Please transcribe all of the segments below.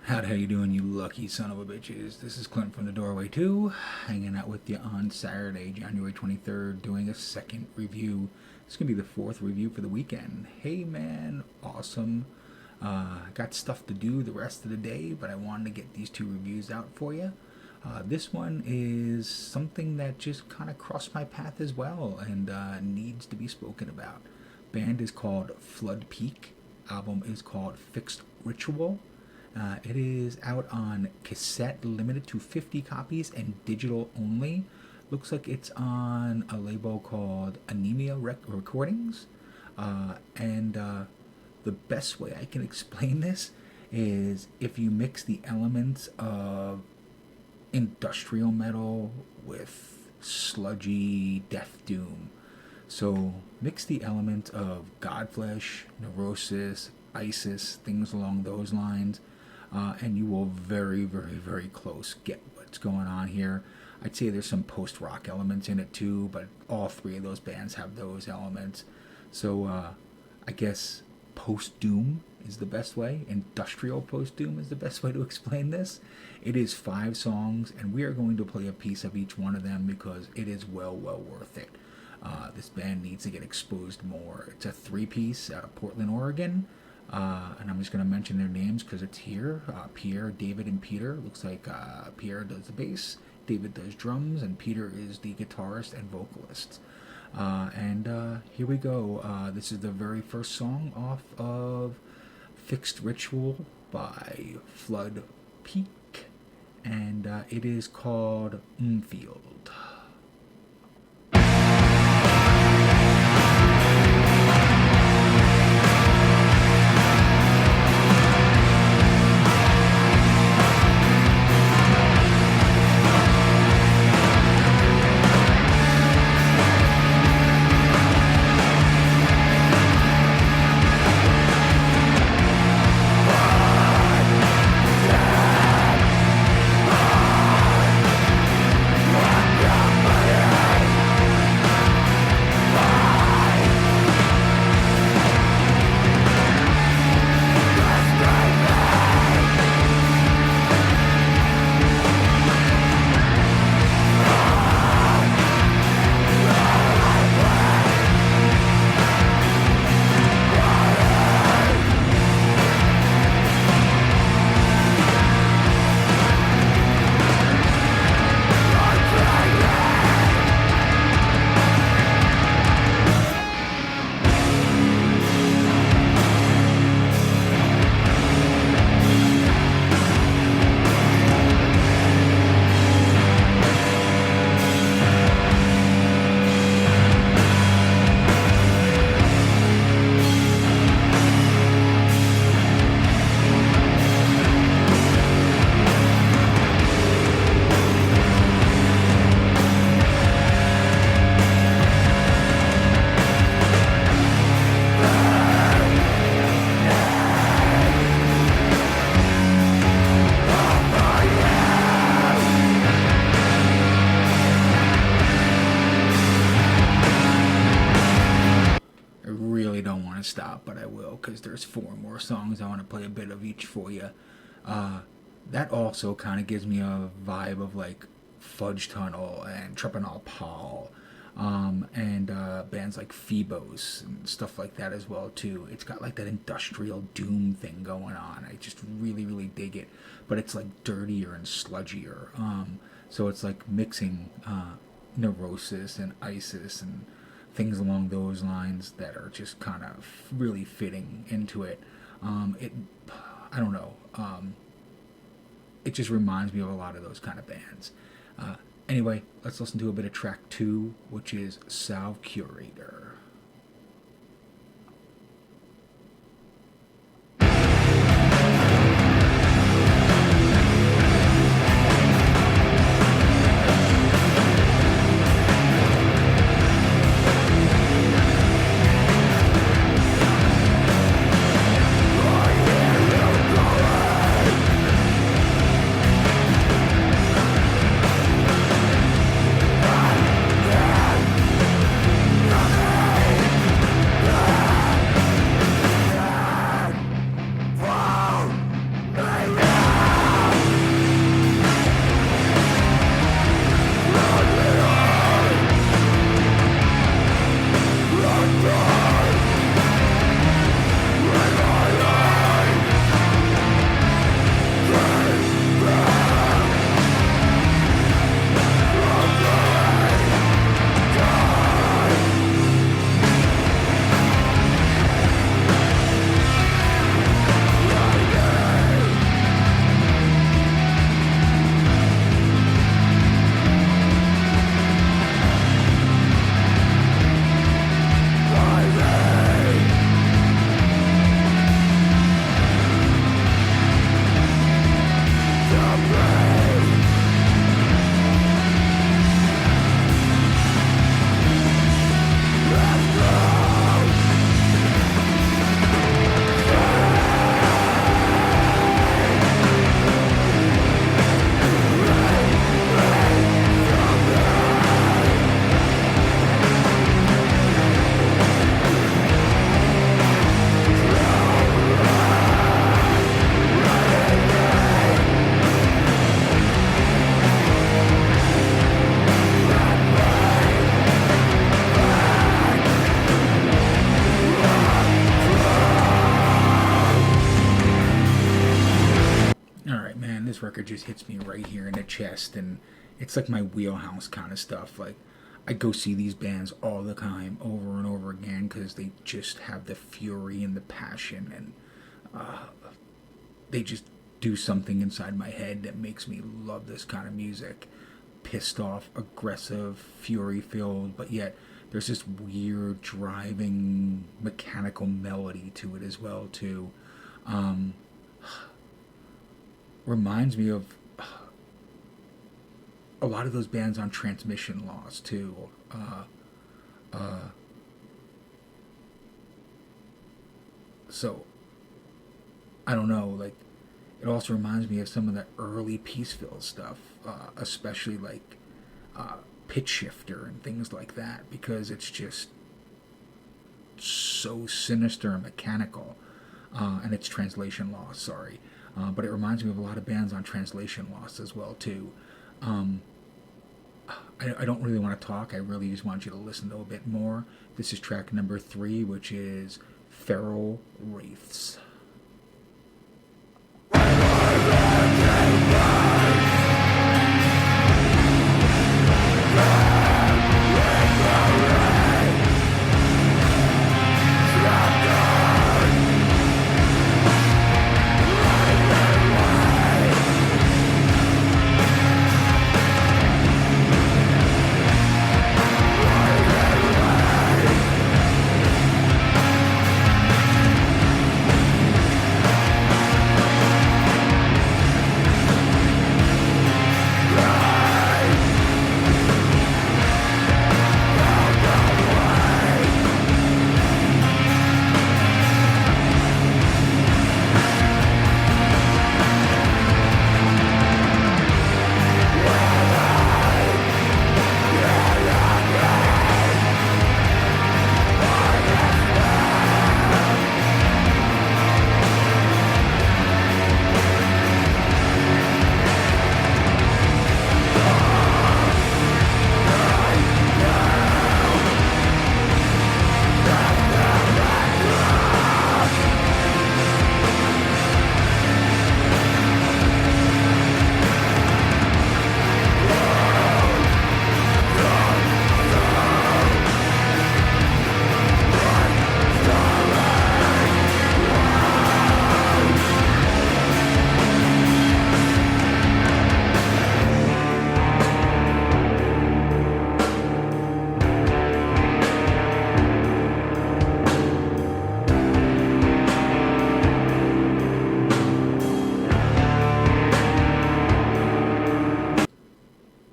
How you doing, you lucky son of a bitches? This is Clint from the Doorway 2, hanging out with you on Saturday, January 23rd, doing a second review. It's going to be the fourth review for the weekend. Hey man, awesome. Got stuff to do the rest of the day, but I wanted to get these two reviews out for you. This one is something that just kind of crossed my path as well and needs to be spoken about. Band is called Flood Peak. Album is called Fixed Ritual. It is out on cassette, limited to 50 copies, and digital only. Looks like it's on a label called Anima Recordings. And the best way I can explain this is if you mix the elements of industrial metal with sludgy death doom. So mix the elements of Godflesh, Neurosis, Isis, things along those lines, and you will very, very, very close get what's going on here. I'd say there's some post-rock elements in it too, but all three of those bands have those elements. So I guess post-doom is the best way. Industrial post-doom is the best way to explain this. It is 5 songs, and we are going to play a piece of each one of them because it is well worth it. This band needs to get exposed more. It's a 3-piece out of Portland, Oregon. And I'm just going to mention their names because it's here. Pierre, David, and Peter. Looks like Pierre does the bass, David does drums, and Peter is the guitarist and vocalist. And here we go. This is the very first song off of Fixed Ritual by Flood Peak. And it is called Field. Stop, but I will because there's 4 more songs. I want to play a bit of each for you. That also kind of gives me a vibe of like Fudge Tunnel and Trepanal Paul, and bands like Phoebos and stuff like that as well too. It's got like that industrial doom thing going on. I just really dig it, but it's like dirtier and sludgier. So it's like mixing Neurosis and Isis and things along those lines that are just kind of really fitting into it. I don't know. It just reminds me of a lot of those kind of bands. Anyway, let's listen to a bit of track 2, which is Salve Curator. Yeah. this record just hits me right here in the chest, and it's like my wheelhouse kind of stuff. Like, I go see these bands all the time, over and over again, because they just have the fury and the passion, and they just do something inside my head that makes me love this kind of music. Pissed off, aggressive, fury filled, but yet there's this weird driving mechanical melody to it as well too. Reminds me of a lot of those bands on Transmission Loss too. So I don't know, like, it also reminds me of some of the early Peaceville stuff, especially like Pitch Shifter and things like that, because it's just so sinister and mechanical. And it's Translation Loss, sorry. But it reminds me of a lot of bands on Translation Loss as well too. I don't really want to talk. I really just want you to listen to a bit more. This is track number 3, which is Feral Wraiths.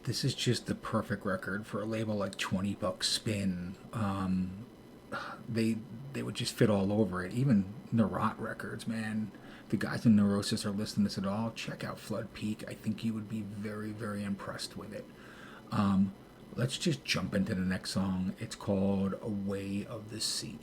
This is just the perfect record for a label like $20 Spin. They would just fit all over it. Even Neurot Records, man. If the guys in Neurosis are listening to this at all, check out Flood Peak. I think you would be very, very impressed with it. Let's just jump into the next song. It's called A Way of the Sea.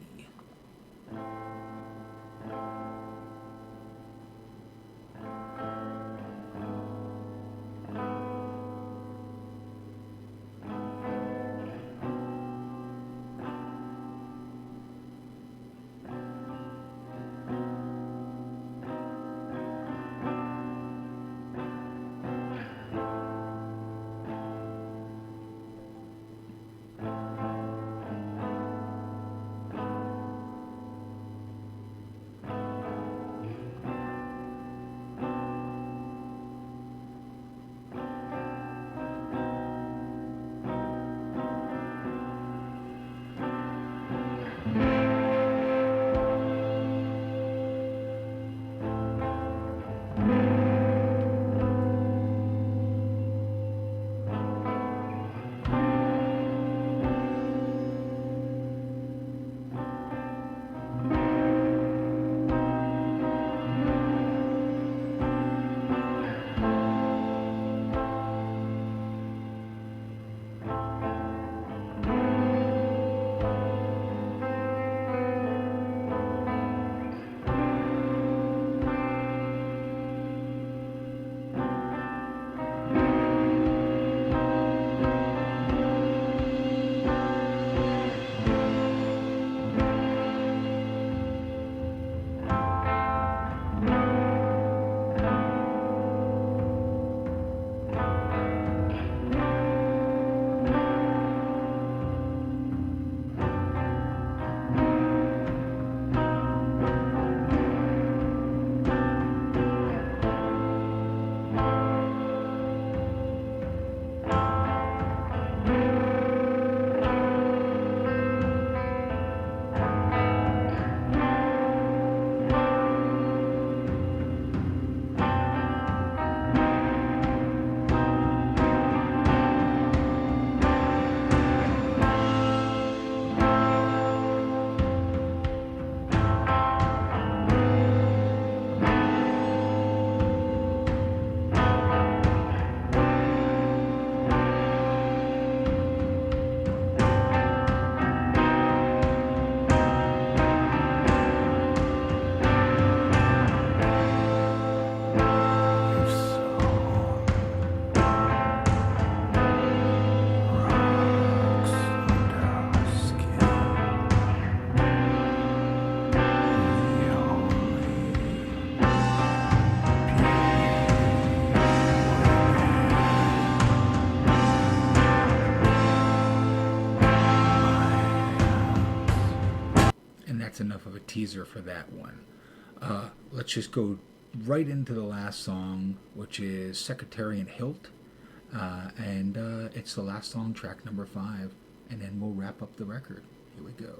enough of a teaser for that one. Let's just go right into the last song, which is Secretariat Hilt. And it's the last song, track number 5. And then we'll wrap up the record. Here we go.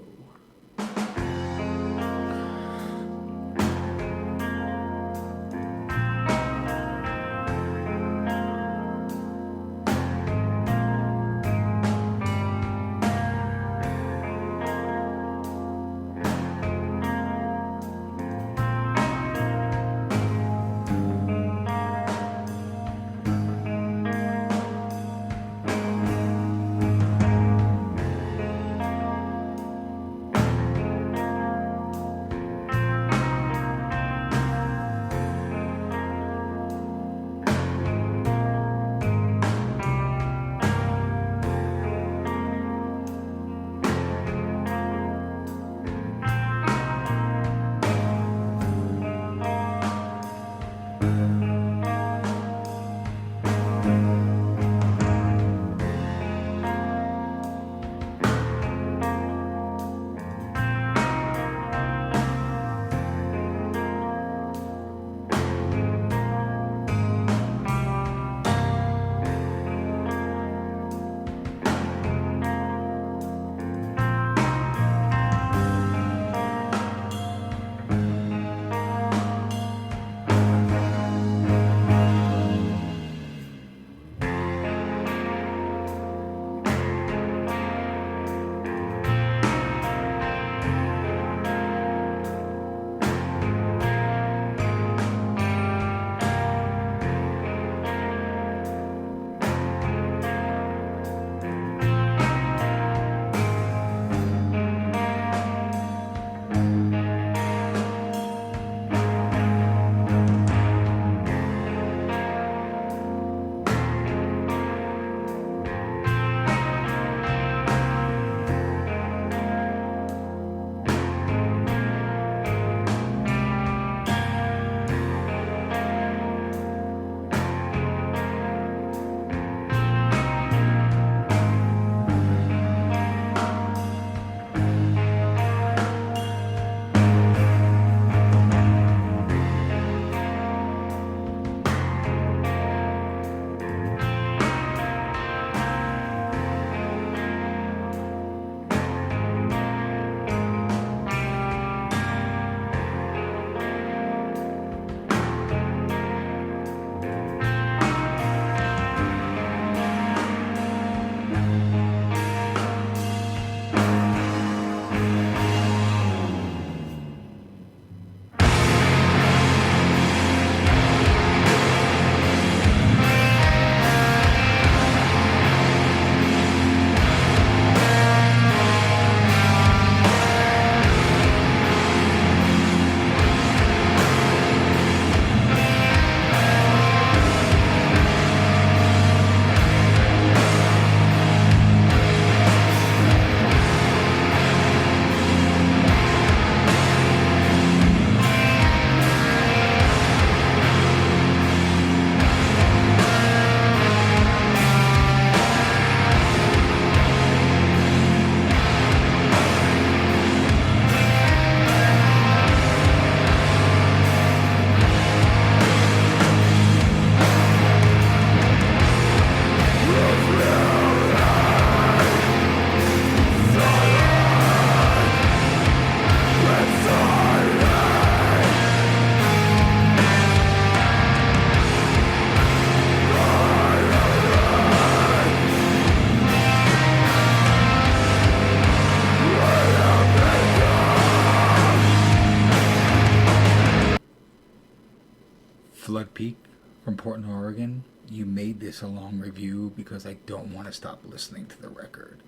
Flood Peak from Portland, Oregon. You made this a long review because I don't want to stop listening to the record.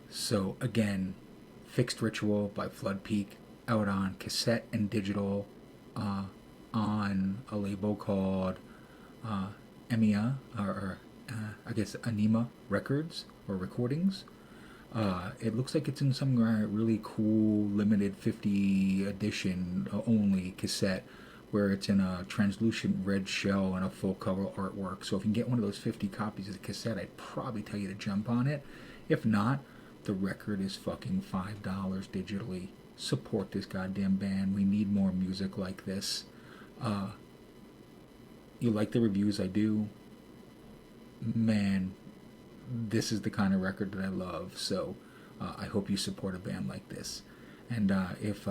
So again, Fixed Ritual by Flood Peak, out on cassette and digital on a label called Anima, or I guess Anima Records or Recordings. It looks like it's in some really cool limited 50 edition only cassette where it's in a translucent red shell and a full cover artwork. So if you can get one of those 50 copies of the cassette, I'd probably tell you to jump on it. If not, the record is fucking $5 digitally. support this goddamn band. We need more music like this. You like the reviews I do? Man, this is the kind of record that I love. So I hope you support a band like this. And if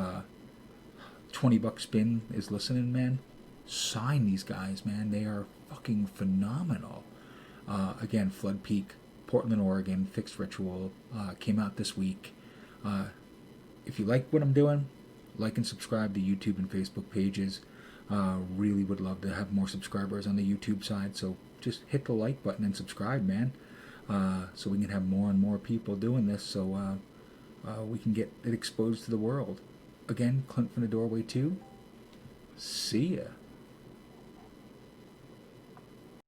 $20 Spin is listening, man, sign these guys, man. They are fucking phenomenal. Again, Flood Peak, Portland, Oregon, Fixed Ritual, came out this week. If you like what I'm doing, like and subscribe to YouTube and Facebook pages. Really would love to have more subscribers on the YouTube side, so just hit the like button and subscribe, man. So we can have more and more people doing this, so we can get it exposed to the world. Again, Clint from the Doorway 2. See ya.